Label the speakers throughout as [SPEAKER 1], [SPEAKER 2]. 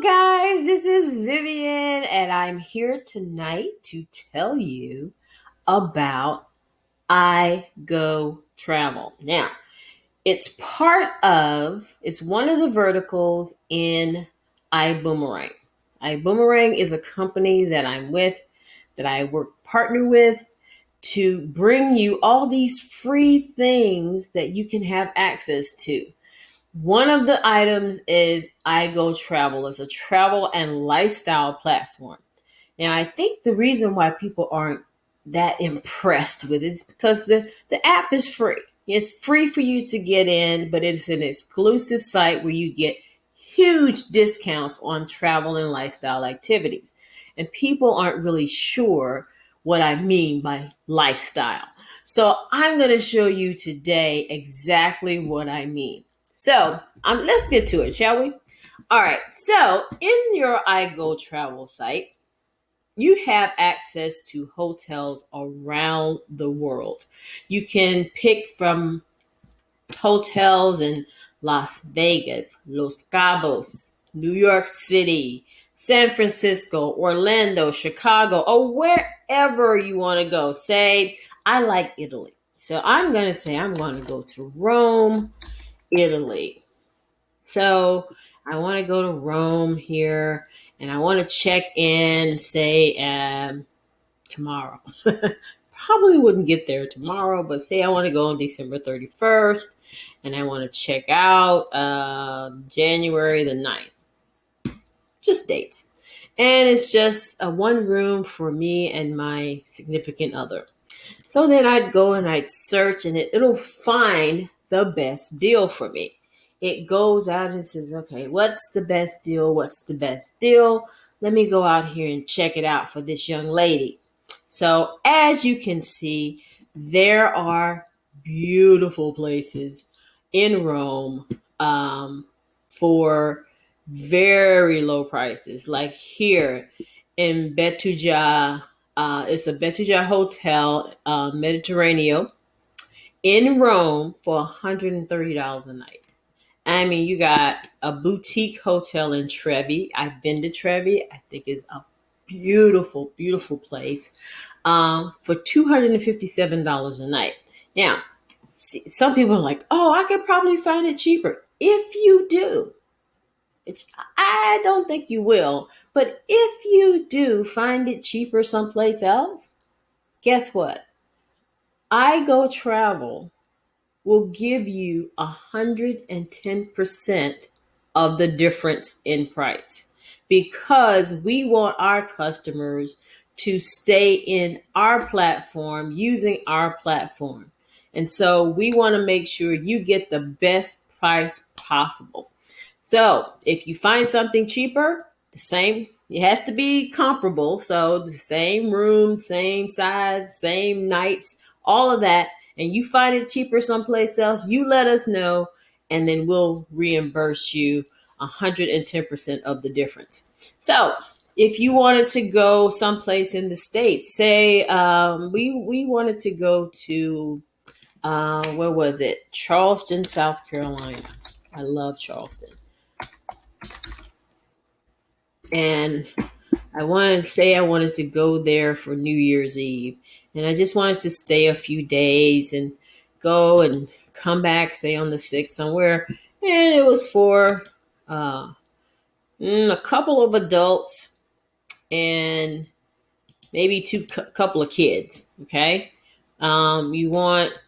[SPEAKER 1] Guys, this is Vivian, and I'm here tonight to tell you about IGO Travel. Now, it's one of the verticals in Ibuumerang. Ibuumerang is a company that I'm with, that I partner with to bring you all these free things that you can have access to. One of the items is IGO Travel. It's a travel and lifestyle platform. Now, I think the reason why people aren't that impressed with it is because the app is free. It's free for you to get in, but it's an exclusive site where you get huge discounts on travel and lifestyle activities. And people aren't really sure what I mean by lifestyle. So I'm going to show you today exactly what I mean. So let's get to it, shall we? All right. So in your IGO Travel site, you have access to hotels around the world. You can pick from hotels in Las Vegas, Los Cabos, New York City, San Francisco, Orlando, Chicago, or wherever you want to go. Say, I like Italy. So I'm going to say I'm going to go to Rome, Italy. So I want to go to Rome here, and I want to check in, say, tomorrow. Probably wouldn't get there tomorrow, but say I want to go on December 31st, and I want to check out January the 9th. Just dates. And it's just a one room for me and my significant other. So then I'd go and I'd search, and it'll find the best deal for me. It goes out and says, okay, what's the best deal? What's the best deal? Let me go out here and check it out for this young lady. So as you can see, there are beautiful places in Rome for very low prices. Like here in Betuja, it's a Betuja hotel, Mediterranean, in Rome for $130 a night. I mean, you got a boutique hotel in Trevi. I've been to Trevi. I think it's a beautiful, beautiful place for $257 a night. Now, some people are like, oh, I could probably find it cheaper. If you do, I don't think you will, but if you do find it cheaper someplace else, guess what? IGO Travel will give you 110% of the difference in price because we want our customers to stay in our platform using our platform. And so we want to make sure you get the best price possible. So if you find something cheaper, it has to be comparable. So the same room, same size, same nights, all of that, and you find it cheaper someplace else, you let us know, and then we'll reimburse you 110% of the difference. So if you wanted to go someplace in the States, say we wanted to go to, where was it? Charleston, South Carolina. I love Charleston. And I wanted to go there for New Year's Eve. And I just wanted to stay a few days and go and come back, say on the 6th somewhere. And it was for a couple of adults and maybe couple of kids. Okay. You want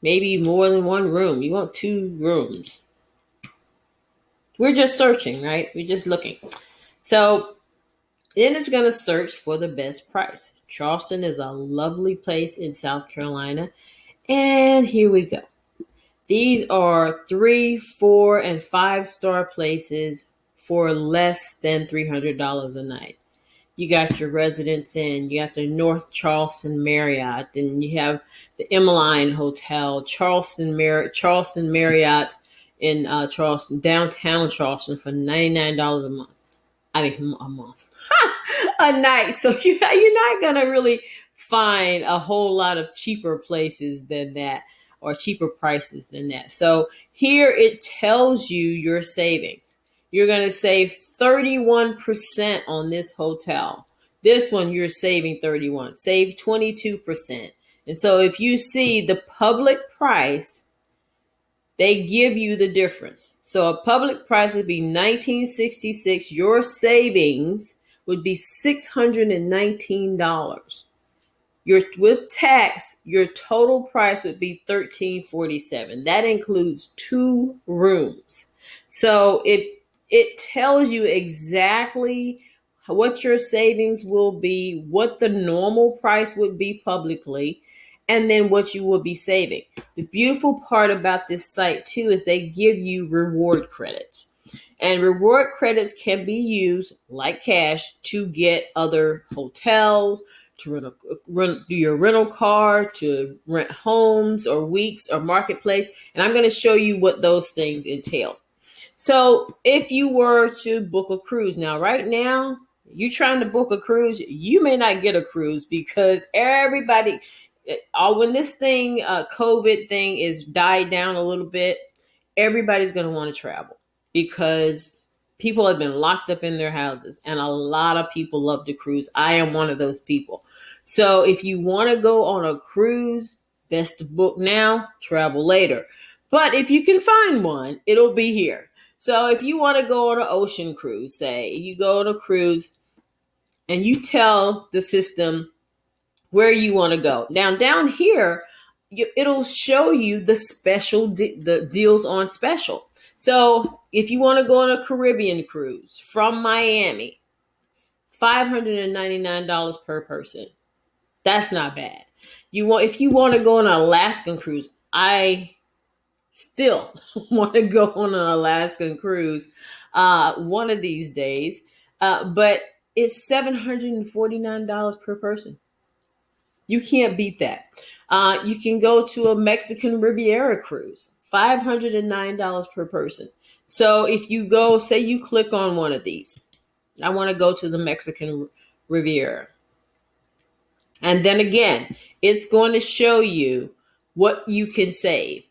[SPEAKER 1] maybe more than one room. You want 2 rooms. We're just searching, right? We're just looking. So then it's going to search for the best price. Charleston is a lovely place in South Carolina. And here we go. These are 3, 4, and 5-star places for less than $300 a night. You got your Residence Inn, you got the North Charleston Marriott, and you have the Emmeline Hotel, Charleston Marriott in Charleston, downtown Charleston for $99 a month. A month, a night. So you're not gonna really find a whole lot of cheaper places than that, or cheaper prices than that. So here it tells you your savings. you're going to save 31% on this hotel. This one, you're saving 31, save 22%. And so if you see the public price, they give you the difference. So a public price would be 1966. Your savings would be $619. Your with tax, your total price would be $1,347. That includes 2 rooms. So it tells you exactly what your savings will be, what the normal price would be publicly, and then what you will be saving. The beautiful part about this site too is they give you reward credits. And reward credits can be used like cash to get other hotels, to do your rental car, to rent homes or weeks or marketplace. And I'm going to show you what those things entail. So if you were to book a cruise, now right now, you're trying to book a cruise, you may not get a cruise because everybody, when this thing, COVID thing is died down a little bit, everybody's going to want to travel because people have been locked up in their houses and a lot of people love to cruise. I am one of those people. So if you want to go on a cruise, best to book now, travel later. But if you can find one, it'll be here. So if you want to go on an ocean cruise, say you go on a cruise and you tell the system where you want to go. Now down here, it'll show you the special the deals on special. So if you want to go on a Caribbean cruise from Miami, $599 per person. That's not bad. If you want to go on an Alaskan cruise, I still want to go on an Alaskan cruise one of these days. But it's $749 per person. You can't beat that. You can go to a Mexican Riviera cruise, $509 per person. So if you go, say you click on one of these, I want to go to the Mexican Riviera. And then again, it's going to show you what you can save.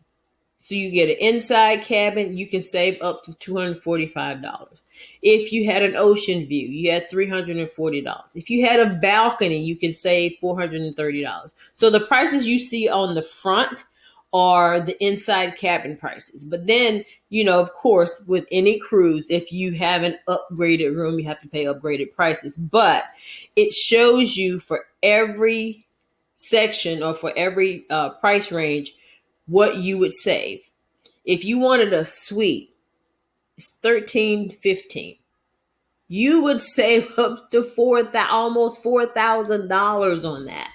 [SPEAKER 1] So you get an inside cabin, you can save up to $245. If you had an ocean view, you had $340. If you had a balcony, you can save $430. So the prices you see on the front are the inside cabin prices. But then, of course, with any cruise, if you have an upgraded room, you have to pay upgraded prices. But it shows you for every section or for every price range what you would save. If you wanted a suite, it's $1,315. You would save up to almost $4,000 on that,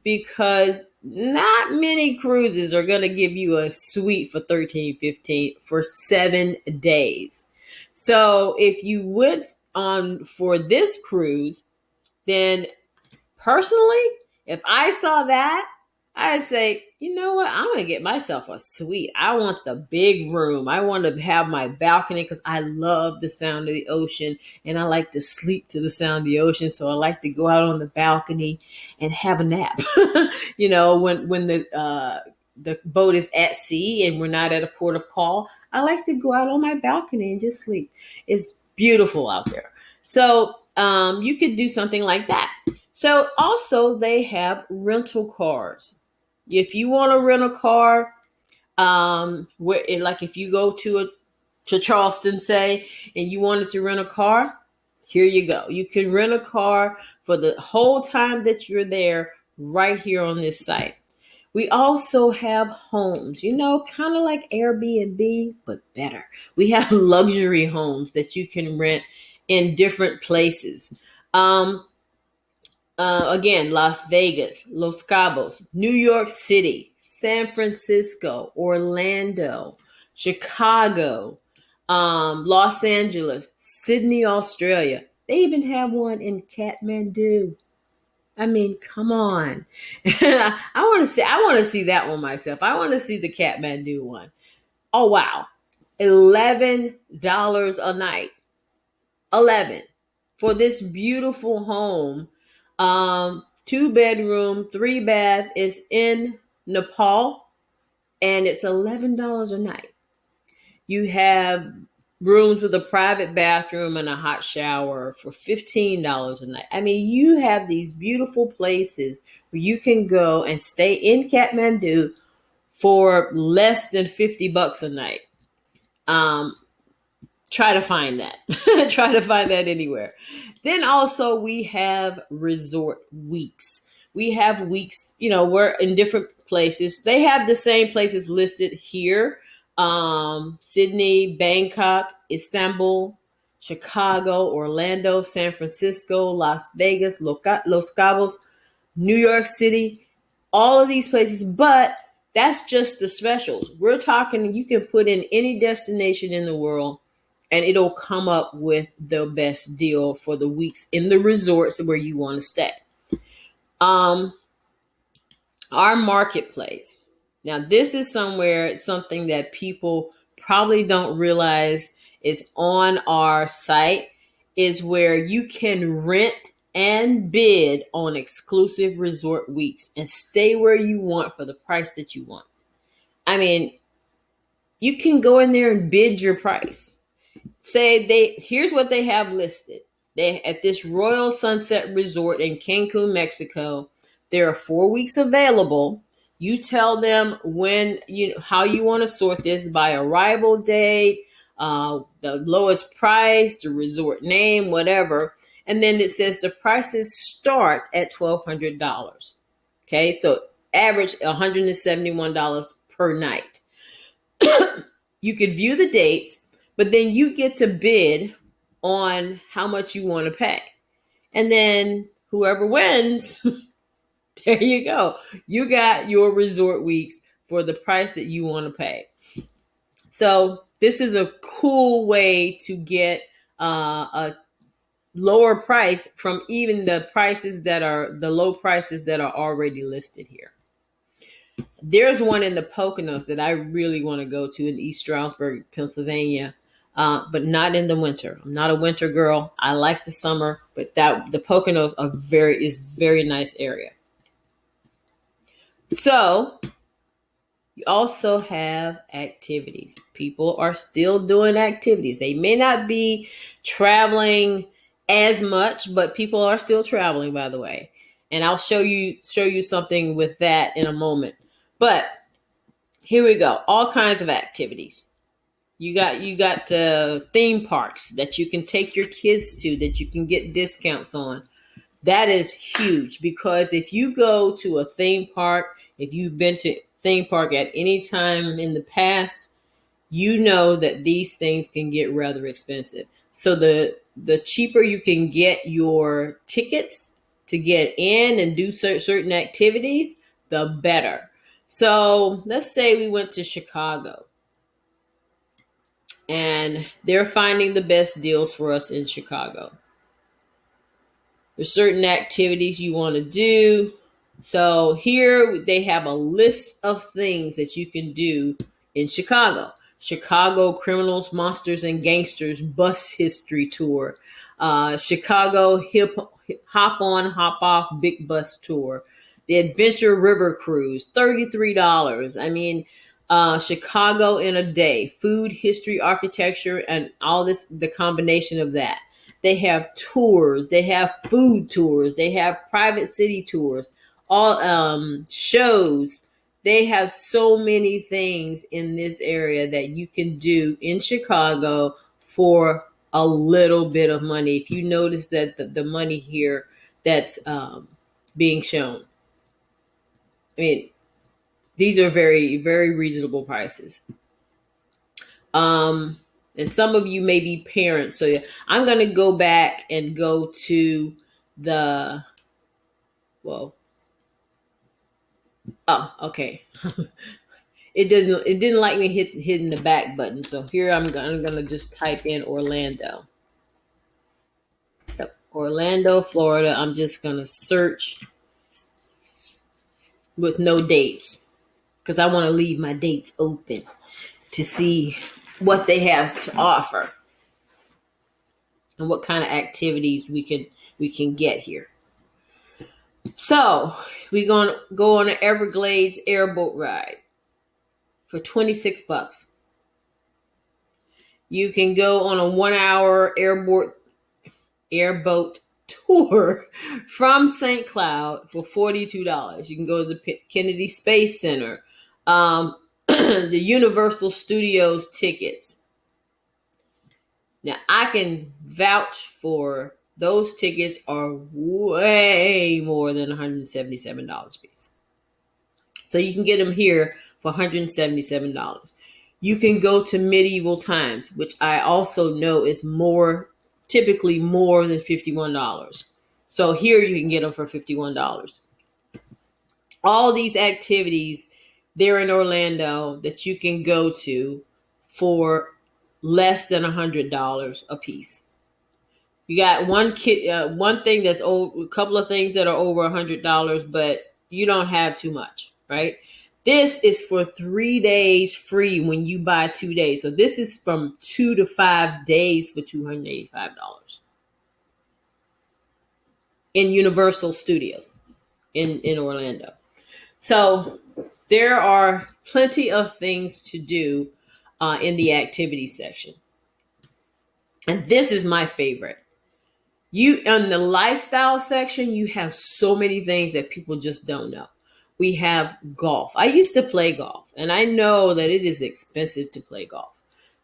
[SPEAKER 1] because not many cruises are going to give you a suite for $1,315 for 7 days. So if you went on for this cruise, then personally, if I saw that, I'd say, you know what? I'm going to get myself a suite. I want the big room. I want to have my balcony because I love the sound of the ocean and I like to sleep to the sound of the ocean. So I like to go out on the balcony and have a nap. When the boat is at sea and we're not at a port of call, I like to go out on my balcony and just sleep. It's beautiful out there. So you could do something like that. So also they have rental cars. If you want to rent a car, like if you go to Charleston, say, and you wanted to rent a car, here you go. You can rent a car for the whole time that you're there right here on this site. We also have homes, kind of like Airbnb, but better. We have luxury homes that you can rent in different places. Again, Las Vegas, Los Cabos, New York City, San Francisco, Orlando, Chicago, Los Angeles, Sydney, Australia. They even have one in Kathmandu. I mean, come on. I want to see that one myself. I want to see the Kathmandu one. Oh wow. $11 a night. 11 for this beautiful home. 2-bedroom, 3-bath is in Nepal, and it's $11 a night. You have rooms with a private bathroom and a hot shower for $15 a night. I mean, you have these beautiful places where you can go and stay in Kathmandu for less than $50 a night. Um, Try to find that. Try to find that anywhere. Then also we have resort weeks. We have weeks, we're in different places. They have the same places listed here. Sydney, Bangkok, Istanbul, Chicago, Orlando, San Francisco, Las Vegas, Los Cabos, New York City, all of these places, but that's just the specials. We're talking, you can put in any destination in the world and it'll come up with the best deal for the weeks in the resorts where you want to stay. Um, our marketplace. Now, this is something that people probably don't realize is on our site, is where you can rent and bid on exclusive resort weeks and stay where you want for the price that you want. I mean, you can go in there and bid your price. Here's what they have listed. They at this Royal Sunset Resort in Cancun, Mexico, there are 4 weeks available. You tell them how you want to sort this by arrival date, the lowest price, the resort name, whatever. And then it says the prices start at $1,200. Okay, so average $171 per night. You could view the dates, but then you get to bid on how much you want to pay. And then whoever wins, there you go. You got your resort weeks for the price that you want to pay. So this is a cool way to get a lower price from even the low prices that are already listed here. There's one in the Poconos that I really want to go to in East Stroudsburg, Pennsylvania, but not in the winter. I'm not a winter girl. I like the summer, but the Poconos is very nice area. So you also have activities. People are still doing activities. They may not be traveling as much, but people are still traveling, by the way. And I'll show you something with that in a moment. But here we go. All kinds of activities. You got theme parks that you can take your kids to, that you can get discounts on. That is huge, because if you go to a theme park, if you've been to theme park at any time in the past, you know that these things can get rather expensive. So the cheaper you can get your tickets to get in and do certain activities, the better. So let's say we went to Chicago and they're finding the best deals for us in Chicago. There's certain activities you want to do. So here they have a list of things that you can do in Chicago. Chicago Criminals, Monsters, and Gangsters Bus History Tour. Chicago Hop On, Hop Off Big Bus Tour. The Adventure River Cruise, $33. I mean, Chicago in a Day. Food, history, architecture, and all this, the combination of that. They have tours. They have food tours. They have private city tours. All shows. They have so many things in this area that you can do in Chicago for a little bit of money. If you notice that the money here that's being shown, I mean, these are very, very reasonable prices. And some of you may be parents, so I'm going to go back and go to the, well, oh, okay. It didn't like me hitting the back button. So here I'm gonna just type in Orlando. Yep. Orlando, Florida. I'm just gonna search with no dates, because I want to leave my dates open to see what they have to offer and what kind of activities we can get here. So we're gonna go on an Everglades airboat ride for $26. You can go on a 1 hour airboat tour from St. Cloud for $42. You can go to the Kennedy Space Center, the Universal Studios tickets. Now, I can vouch for those tickets are way more than $177 a piece. So you can get them here for $177. You can go to Medieval Times, which I also know is typically more than $51. So here you can get them for $51. All these activities there in Orlando that you can go to for less than $100 a piece. You got one thing that's over, a couple of things that are over $100, but you don't have too much, right? This is for 3 days free when you buy 2 days. So this is from 2 to 5 days for $285 in Universal Studios in Orlando. So there are plenty of things to do in the activity section. And this is my favorite. You on the lifestyle section, you have so many things that people just don't know. We have golf. I used to play golf, and I know that it is expensive to play golf.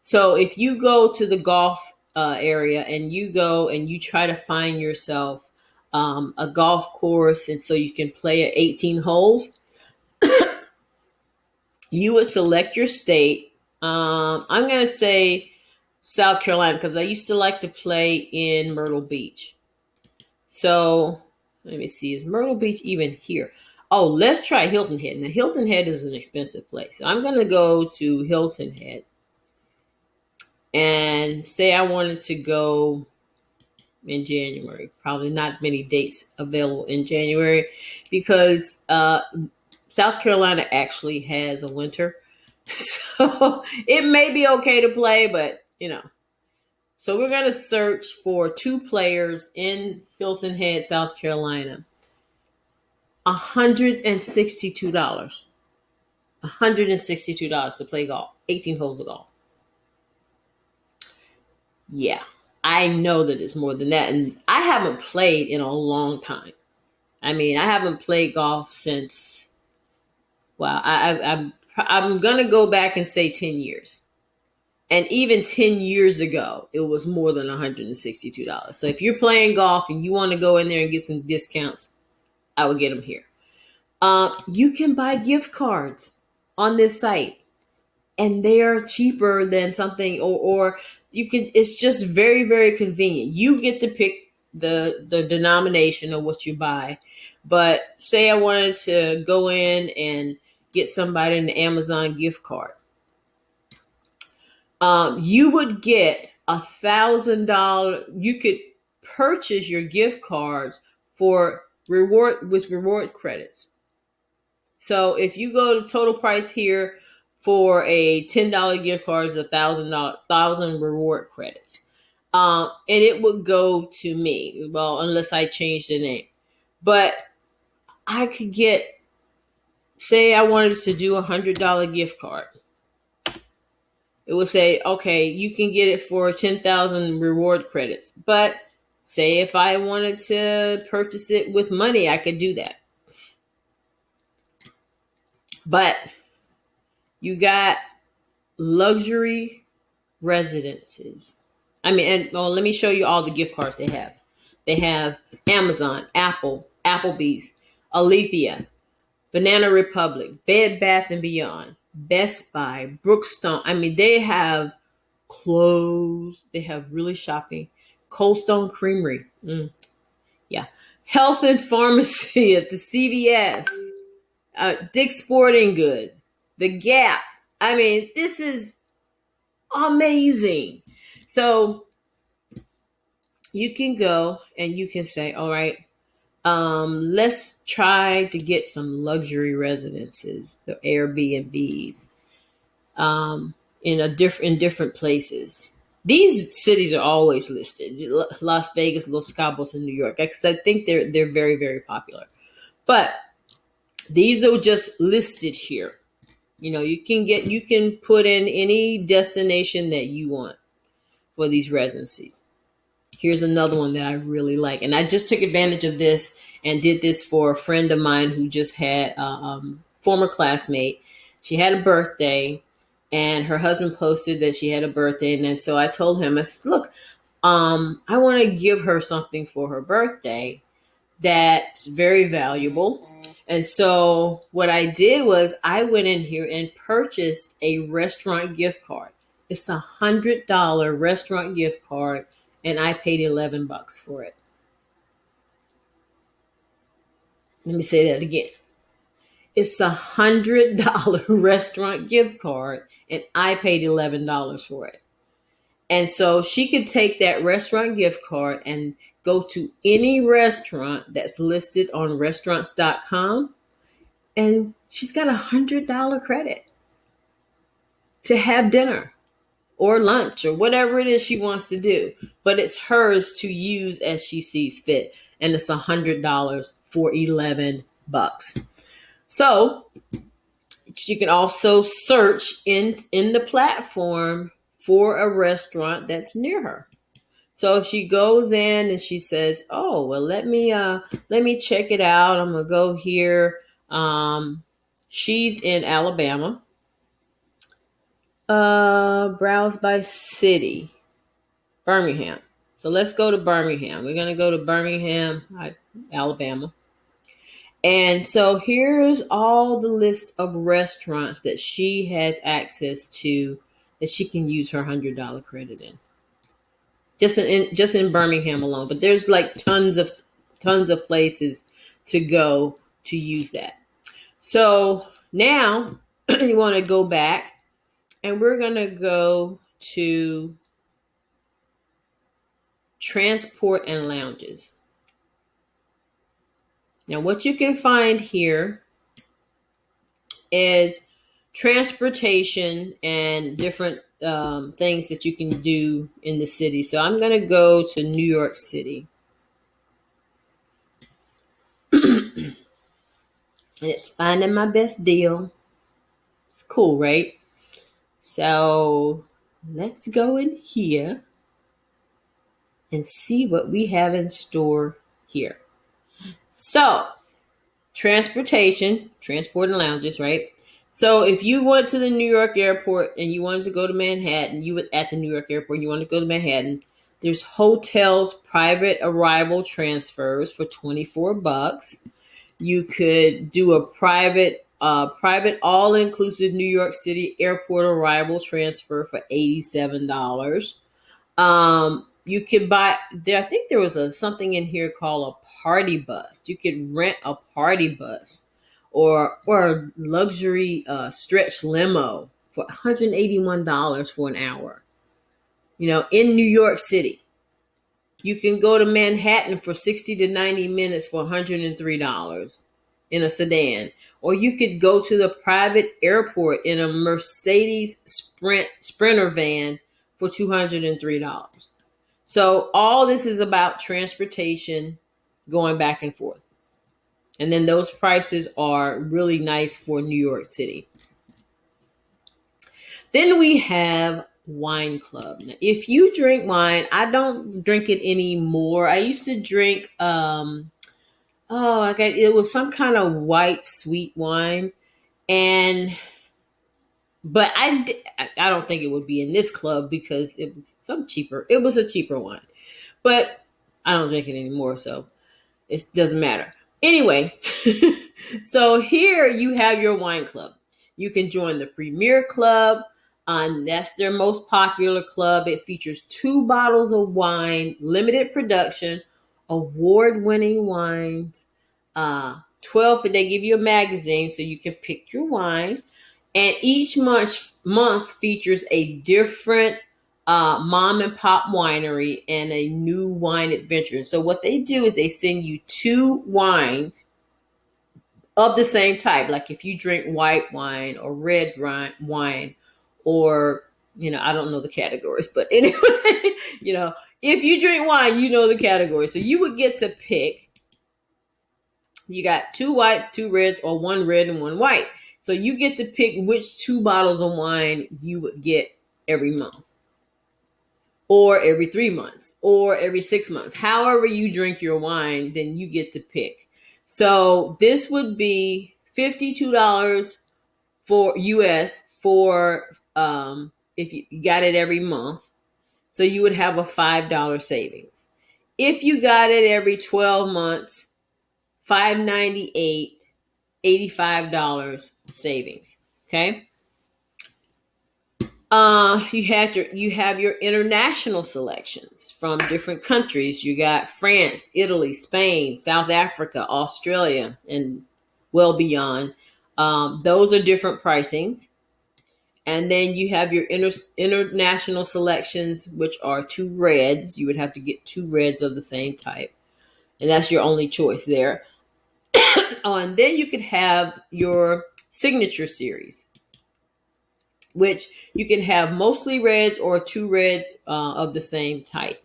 [SPEAKER 1] So if you go to the golf area and you go and you try to find yourself a golf course, and so you can play at 18 holes, you would select your state. I'm going to say South Carolina because I used to like to play in Myrtle Beach. So let me see, is Myrtle Beach even here? Oh, let's try Hilton Head. Now, Hilton Head is an expensive place. So I'm going to go to Hilton Head and say I wanted to go in January. Probably not many dates available in January because South Carolina actually has a winter. So it may be okay to play, but So we're going to search for 2 players in Hilton Head, South Carolina. $162. $162 to play golf. 18 holes of golf. Yeah, I know that it's more than that. And I haven't played in a long time. I mean, I haven't played golf since, well, I'm going to go back and say 10 years. And even 10 years ago, it was more than $162. So if you're playing golf and you want to go in there and get some discounts, I would get them here. You can buy gift cards on this site, and they are cheaper than something, or you can. It's just very, very convenient. You get to pick the denomination of what you buy. But say I wanted to go in and get somebody an Amazon gift card. You would get $1,000. You could purchase your gift cards for reward credits. So if you go to total price here for a $10 gift card is $1,000 reward credits. And it would go to me. Well, unless I change the name. But I could get, say I wanted to do $100 gift card. It would say, okay, you can get it for 10,000 reward credits. But say if I wanted to purchase it with money, I could do that. But you got luxury residences. I mean, and let me show you all the gift cards they have. They have Amazon, Apple, Applebee's, Alethea, Banana Republic, Bed Bath & Beyond, Best Buy, Brookstone. I mean, they have clothes. They have really shopping. Cold Stone Creamery. Yeah. Health and Pharmacy at the CVS. Dick's Sporting Goods. The Gap. I mean, this is amazing. So you can go and you can say, all right, let's try to get some luxury residences, the Airbnbs, in different places. These cities are always listed: Las Vegas, Los Cabos, and New York. Because I think they're very, very popular. But these are just listed here. You can put in any destination that you want. for these residencies. Here's another one that I really like. And I just took advantage of this and did this for a friend of mine who just had a former classmate. She had a birthday and her husband posted that she had a birthday. And then so I told him, I said, look, I want to give her something for her birthday that's very valuable. And so what I did was I went in here and purchased a restaurant gift card. It's $100 restaurant gift card, and I paid $11 for it. Let me say that again. It's $100 restaurant gift card, and I paid $11 for it. And so she could take that restaurant gift card and go to any restaurant that's listed on restaurants.com, and she's got $100 credit to have dinner or lunch or whatever it is she wants to do. But it's hers to use as she sees fit. And it's $100 for $11. So you can also search in the platform for a restaurant that's near her. So if she goes in and she says, "Oh, well, let me check it out. I'm gonna go here." She's in Alabama. Browse by city, Birmingham. So let's go to Birmingham. We're gonna go to Birmingham, Alabama. And so here's all the list of restaurants that she has access to that she can use her $100 credit in. Just in Birmingham alone, but there's like tons of places to go to use that. So now you want to go back, and we're going to go to transport and lounges. Now, what you can find here is transportation and different things that you can do in the city. So I'm going to go to New York City. And it's finding my best deal. It's cool, right? So let's go in here and see what we have in store here. So transport and lounges, right? So if you went to the New York airport and you wanted to go to Manhattan, you were at the New York airport, you want to go to Manhattan, there's hotels, private arrival transfers for $24. You could do a private all-inclusive New York City airport arrival transfer for $87. You could buy there. I think there was something in here called a party bus. You could rent a party bus or a luxury stretch limo for $181 for an hour. In New York City. You can go to Manhattan for 60 to 90 minutes for $103 in a sedan. Or you could go to the private airport in a Mercedes Sprinter van for $203. So all this is about transportation going back and forth. And then those prices are really nice for New York City. Then we have wine club. Now, if you drink wine, I don't drink it anymore. I used to drink it was some kind of white sweet wine, but I don't think it would be in this club because it was a cheaper wine. But I don't drink it anymore, so it doesn't matter. Anyway, so here you have your wine club. You can join the Premier Club. That's their most popular club. It features 2 bottles of wine, limited production, award-winning wines. 12, but they give you a magazine so you can pick your wine. And each month features a different mom and pop winery and a new wine adventure. So what they do is they send you 2 wines of the same type. Like if you drink white wine or red wine, or, I don't know the categories, but anyway, if you drink wine, you know the categories. So you would get to pick, you got 2 whites, 2 reds, or 1 red and 1 white. So you get to pick which 2 bottles of wine you would get every month. or every 3 months, or every 6 months. However you drink your wine, then you get to pick. So this would be $52 for US for if you got it every month. So you would have a $5 savings. If you got it every 12 months, $5.98, $85 savings. Okay. You have your international selections from different countries. You got France, Italy, Spain, South Africa, Australia, and well beyond. Those are different pricings. And then you have your international selections, which are two reds. You would have to get two reds of the same type, and that's your only choice there. Oh, and then you could have your signature series, which you can have mostly reds or two reds of the same type.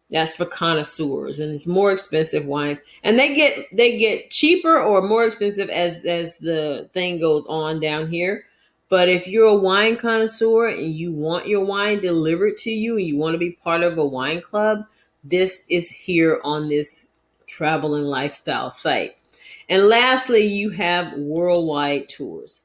[SPEAKER 1] That's for connoisseurs, and it's more expensive wines, and they get cheaper or more expensive as the thing goes on down here. But if you're a wine connoisseur and you want your wine delivered to you and you want to be part of a wine club, this is here on this travel and lifestyle site. And lastly, you have worldwide tours.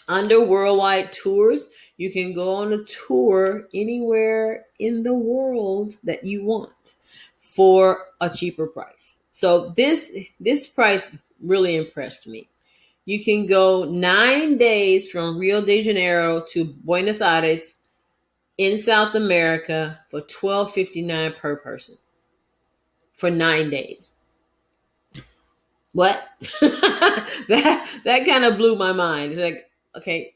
[SPEAKER 1] Under worldwide tours, you can go on a tour anywhere in the world that you want for a cheaper price. So this price really impressed me. You can go 9 days from Rio de Janeiro to Buenos Aires in South America for $12.59 per person for 9 days. What? that kind of blew my mind. It's like, okay,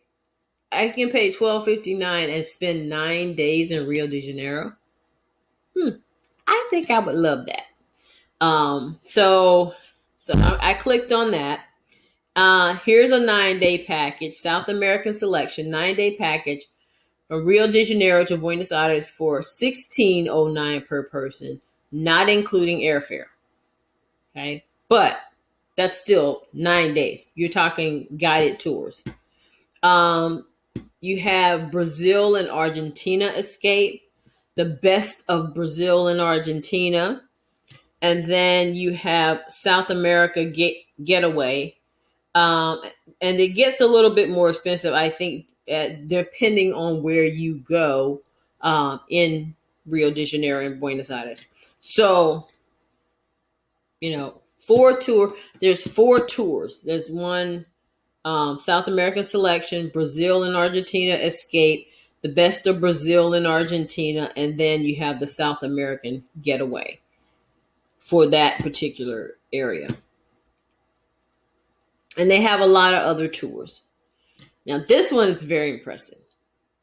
[SPEAKER 1] I can pay $12.59 and spend 9 days in Rio de Janeiro. I think I would love that. So I clicked on that. Here's a 9 day package, South American selection, 9 day package from Rio de Janeiro to Buenos Aires for $16.09 per person, not including airfare. Okay, but that's still 9 days. You're talking guided tours. You have Brazil and Argentina escape, the best of Brazil and Argentina. And then you have South America getaway. And it gets a little bit more expensive, I think, depending on where you go in Rio de Janeiro and Buenos Aires. So, there's four tours. There's one South American selection, Brazil and Argentina escape, the best of Brazil and Argentina, and then you have the South American getaway for that particular area. And they have a lot of other tours. Now, this one is very impressive.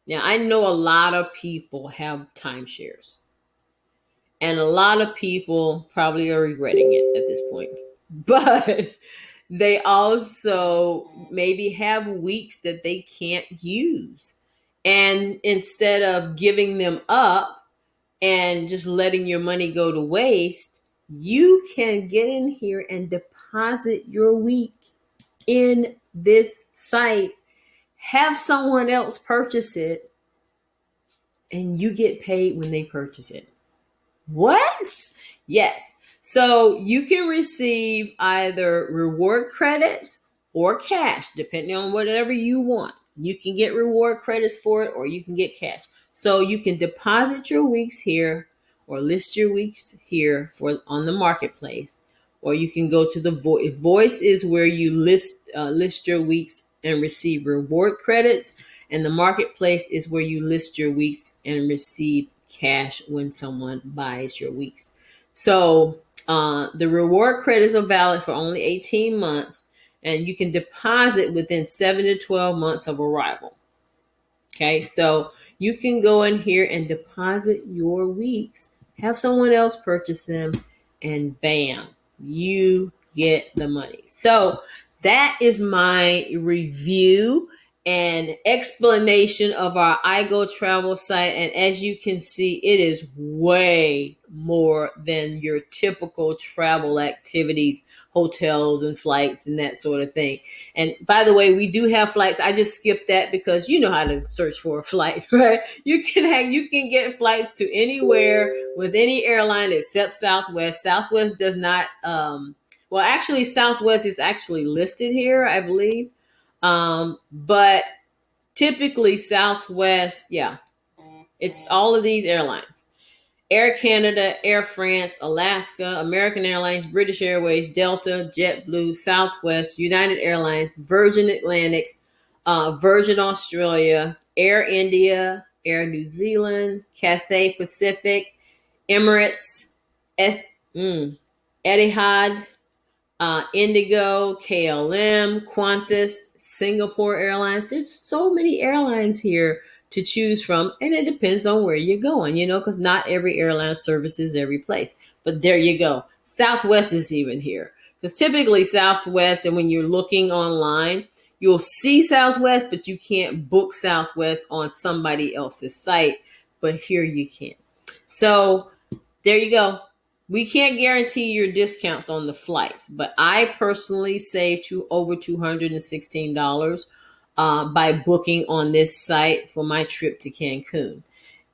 [SPEAKER 1] Now, I know a lot of people have timeshares, and a lot of people probably are regretting it at this point. But they also maybe have weeks that they can't use. And instead of giving them up and just letting your money go to waste, you can get in here and deposit your week in this site, have someone else purchase it, and you get paid when they purchase it. What? Yes. So you can receive either reward credits or cash, depending on whatever you want. You can get reward credits for it, or you can get cash. So you can deposit your weeks here or list your weeks here on the marketplace, or you can go to the Voice. Voice is where you list your weeks and receive reward credits, and the marketplace is where you list your weeks and receive cash when someone buys your weeks. So the reward credits are valid for only 18 months, and you can deposit within 7 to 12 months of arrival. Okay, so you can go in here and deposit your weeks, have someone else purchase them, and bam, you get the money. So that is my review and explanation of our IGO travel site. And as you can see, it is way more than your typical travel activities hotels and flights and that sort of thing. And by the way, we do have flights. I just skipped that because you know how to search for a flight, right? You can get flights to anywhere with any airline except Southwest. Southwest does not. Well, actually, Southwest is actually listed here, I believe. But typically, Southwest, yeah, it's all of these airlines. Air Canada, Air France, Alaska, American Airlines, British Airways, Delta, JetBlue, Southwest, United Airlines, Virgin Atlantic, Virgin Australia, Air India, Air New Zealand, Cathay Pacific, Emirates, Eth- Etihad, Indigo, KLM, Qantas, Singapore Airlines. There's so many airlines here to choose from, and it depends on where you're going, because not every airline services every place. But there you go. Southwest is even here. Because typically Southwest, and when you're looking online, you'll see Southwest, but you can't book Southwest on somebody else's site. But here you can. So there you go. We can't guarantee your discounts on the flights, but I personally saved over $216 by booking on this site for my trip to Cancun.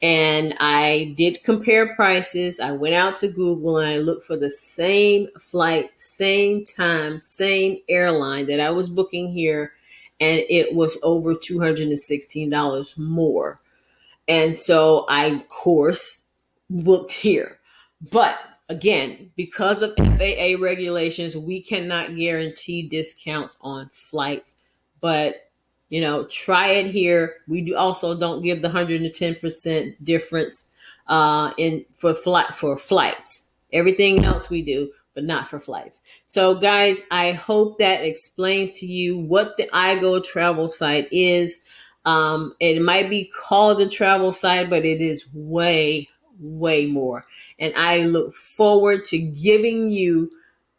[SPEAKER 1] And I did compare prices. I went out to Google and I looked for the same flight, same time, same airline that I was booking here, and it was over $216 more. And so I, of course, booked here. But again, because of FAA regulations, we cannot guarantee discounts on flights. But, try it here. We also don't give the 110% difference for flights. Everything else we do, but not for flights. So guys, I hope that explains to you what the IGO travel site is. It might be called a travel site, but it is way, way more. And I look forward to giving you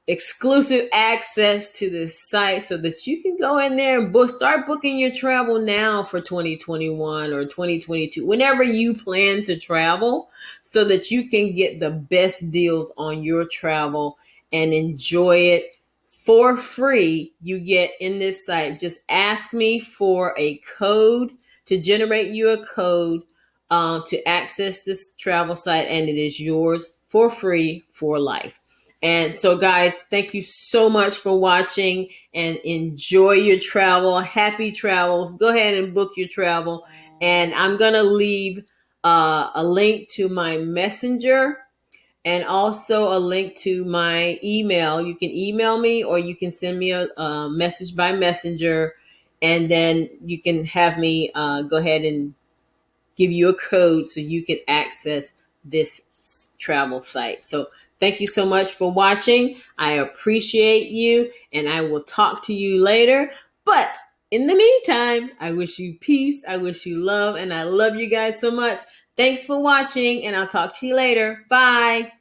[SPEAKER 1] exclusive access to this site so that you can go in there and start booking your travel now for 2021 or 2022, whenever you plan to travel, so that you can get the best deals on your travel and enjoy it for free. You get in this site. Just ask me for a code to generate you a code to access this travel site, and it is yours for free for life. And so, guys, thank you so much for watching, and enjoy your travel. Happy travels. Go ahead and book your travel. And I'm going to leave a link to my messenger and also a link to my email. You can email me, or you can send me a message by messenger, and then you can have me go ahead and give you a code so you can access this travel site. So thank you so much for watching. I appreciate you, and I will talk to you later. But in the meantime, I wish you peace. I wish you love, and I love you guys so much. Thanks for watching, and I'll talk to you later. Bye.